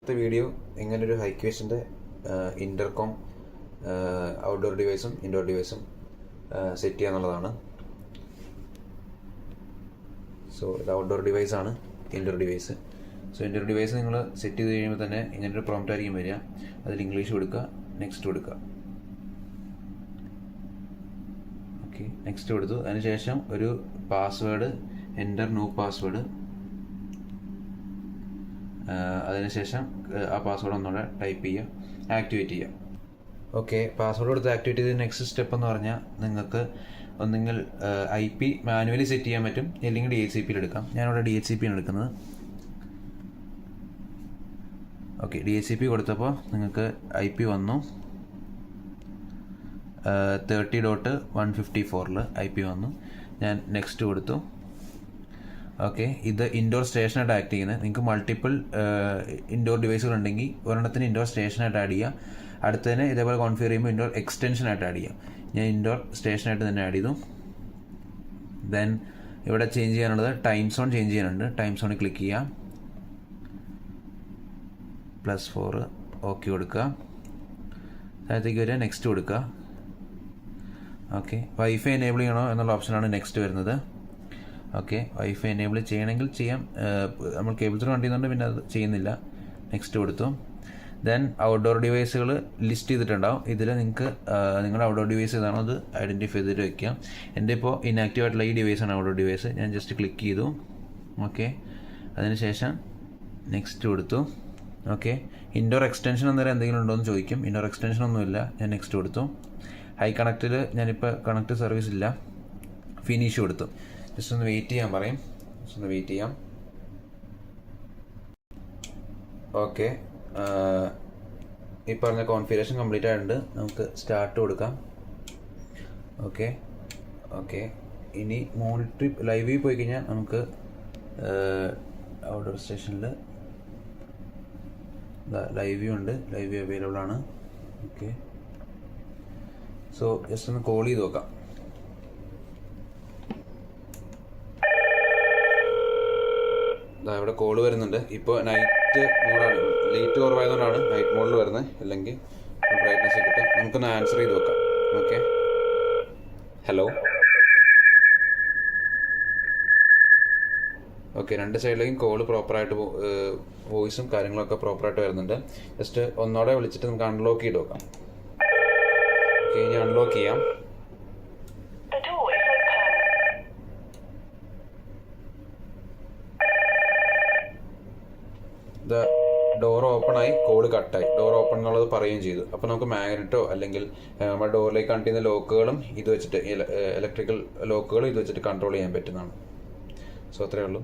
ഇന്നത്തെ വീഡിയോ എങ്ങനൊരു ഹൈക്വേഷൻ്റെ ഇൻ്റർകോം ഔട്ട്ഡോർ ഡിവൈസും ഇൻഡോർ ഡിവൈസും സെറ്റ് ചെയ്യുക എന്നുള്ളതാണ്. സോ ഇത് ഔട്ട്ഡോർ ഡിവൈസാണ്, indoor device. So indoor device നിങ്ങൾ സെറ്റ് ചെയ്ത് കഴിയുമ്പോൾ തന്നെ ഇങ്ങനൊരു പ്രോംപ്റ്റ് ആയിരിക്കും വരിക. അതിൽ ഇംഗ്ലീഷ് കൊടുക്കുക, നെക്സ്റ്റ് കൊടുക്കുക. ഓക്കെ, നെക്സ്റ്റ് കൊടുത്തു. അതിനുശേഷം ഒരു പാസ്വേഡ്, എൻ്റർ ന്യൂ പാസ്വേഡ്. അതിനുശേഷം ആ പാസ്വേഡ് ഒന്നുകൂടെ ടൈപ്പ് ചെയ്യുക, ആക്ടിവേറ്റ് ചെയ്യുക. ഓക്കെ, പാസ്വേഡ് കൊടുത്ത് ആക്ടിവേറ്റ് ചെയ്ത് നെക്സ്റ്റ് സ്റ്റെപ്പ് എന്ന് പറഞ്ഞാൽ നിങ്ങൾക്ക് ഒന്നെങ്കിൽ IP മാനുവലി സെറ്റ് ചെയ്യാൻ പറ്റും, അല്ലെങ്കിൽ DHCP എടുക്കാം. ഞാനിവിടെ DHCP ആണ് എടുക്കുന്നത്. ഓക്കെ, DHCP കൊടുത്തപ്പോൾ നിങ്ങൾക്ക് IP വന്നു 30.154 IP വന്നു. ഞാൻ നെക്സ്റ്റ് കൊടുത്തു. ഓക്കെ, ഇത് ഇൻഡോർ സ്റ്റേഷനായിട്ട് ആക്ട് ചെയ്യുന്നത്. നിങ്ങൾക്ക് മൾട്ടിപ്പിൾ ഇൻഡോർ ഡിവൈസുകൾ ഉണ്ടെങ്കിൽ ഒരെണ്ണത്തിന് ഇൻഡോർ സ്റ്റേഷനായിട്ട് ആഡ് ചെയ്യുക, അടുത്തതിന് ഇതേപോലെ കോൺഫിഗർ ചെയ്യുമ്പോൾ ഇൻഡോർ എക്സ്റ്റൻഷനായിട്ട് ആഡ് ചെയ്യാം. ഞാൻ ഇൻഡോർ സ്റ്റേഷനായിട്ട് തന്നെ ആഡ് ചെയ്തു. ദെൻ ഇവിടെ ചേഞ്ച് ചെയ്യാനുള്ളത് ടൈം സോൺ ചേഞ്ച് ചെയ്യാനുണ്ട്. ടൈം സോണിൽ ക്ലിക്ക് ചെയ്യുക, +4 ഓക്കെ കൊടുക്കുക. അതിനകത്തേക്ക് വരിക, നെക്സ്റ്റ് കൊടുക്കുക. ഓക്കെ, വൈഫൈ എനേബിൾ ചെയ്യണോ എന്നുള്ള ഓപ്ഷനാണ് നെക്സ്റ്റ് വരുന്നത്. ഓക്കെ, വൈഫൈ എനേബിൾ ചെയ്യണമെങ്കിൽ ചെയ്യാം. നമ്മൾ കേബിൾ ത്രൂ കണ്ടു ചെയ്യുന്നുണ്ട്, പിന്നെ അത് ചെയ്യുന്നില്ല. നെക്സ്റ്റ് കൊടുത്തു. ദെൻ ഔട്ട്ഡോർ ഡിവൈസുകൾ ലിസ്റ്റ് ചെയ്തിട്ടുണ്ടാവും. ഇതിൽ നിങ്ങൾക്ക് നിങ്ങളുടെ ഔട്ട്ഡോർ ഡിവൈസ് ഏതാണോ അത് ഐഡൻറ്റിഫൈ ചെയ്തിട്ട് വയ്ക്കാം. എൻ്റെ ഇപ്പോൾ ഇനാക്റ്റീവ് ആയിട്ടുള്ള ഈ ഡിവൈസാണ് ഔട്ട്ഡോർ ഡിവൈസ്. ഞാൻ ജസ്റ്റ് ക്ലിക്ക് ചെയ്തു. ഓക്കെ, അതിനുശേഷം നെക്സ്റ്റ് കൊടുത്തു. ഓക്കെ, ഇൻഡോർ എക്സ്റ്റൻഷൻ അന്നേരം എന്തെങ്കിലും ഉണ്ടോ എന്ന് ചോദിക്കും. ഇൻഡോർ എക്സ്റ്റൻഷൻ ഒന്നുമില്ല. ഞാൻ നെക്സ്റ്റ് കൊടുത്തു. ഹൈ കണക്റ്റിൽ ഞാനിപ്പോൾ കണക്ട് സർവീസ് ഇല്ല. ഫിനിഷ് കൊടുത്തു. ജസ്റ്റ് ഒന്ന് വെയിറ്റ് ചെയ്യാൻ പറയും. ജസ്റ്റ് ഒന്ന് വെയിറ്റ് ചെയ്യാം. ഓക്കെ, ഈ പറഞ്ഞ കോൺഫിഗറേഷൻ കംപ്ലീറ്റ് ആയിട്ടുണ്ട്. നമുക്ക് സ്റ്റാർട്ട് കൊടുക്കാം. ഓക്കെ ഓക്കെ ഇനി മോണിറ്റർ ലൈവിൽ പോയി കഴിഞ്ഞാൽ നമുക്ക് ഔട്ട്ഡോർ സ്റ്റേഷനിൽ ലൈവ് വ്യൂ ഉണ്ട്. ലൈവ് വ്യൂ അവൈലബിൾ ആണ്. ഓക്കെ, സോ ജസ്റ്റ് ഒന്ന് കോൾ ചെയ്ത് നോക്കാം. ഇവിടെ കോള് വരുന്നുണ്ട്. ഇപ്പോൾ നൈറ്റ് മോഡാണ്, ലൈറ്റ് കുറവായതുകൊണ്ടാണ് നൈറ്റ് മോഡിൽ വരുന്നത്. അല്ലെങ്കിൽ ബ്രൈറ്റ്നസ് കിട്ടും. നമുക്കൊന്ന് ആൻസർ ചെയ്ത് നോക്കാം. Okay, hello. ഓക്കെ, രണ്ട് സൈഡിലേക്കും കോള് പ്രോപ്പറായിട്ട് വോയിസും കാര്യങ്ങളൊക്കെ പ്രോപ്പറായിട്ട് വരുന്നുണ്ട്. ജസ്റ്റ് ഒന്നോടെ വിളിച്ചിട്ട് നമുക്ക് അൺലോക്ക് ചെയ്ത് നോക്കാം. ഓക്കെ, ഇനി അൺലോക്ക് ചെയ്യാം. ഡോർ ഓപ്പൺ ആയി, കോഡ് കട്ടായി. ഡോർ ഓപ്പൺ എന്നുള്ളത് പറയുകയും ചെയ്തു. അപ്പോൾ നമുക്ക് മാഗ്നറ്റോ അല്ലെങ്കിൽ നമ്മുടെ ഡോറിലേക്ക് കണക്ട് ചെയ്യുന്ന ലോക്കുകളും ഇത് വെച്ചിട്ട് ഇലക്ട്രിക്കൽ ലോക്കുകളും ഇത് വെച്ചിട്ട് കൺട്രോൾ ചെയ്യാൻ പറ്റുന്നതാണ്. സോ അത്രയേ ഉള്ളൂ.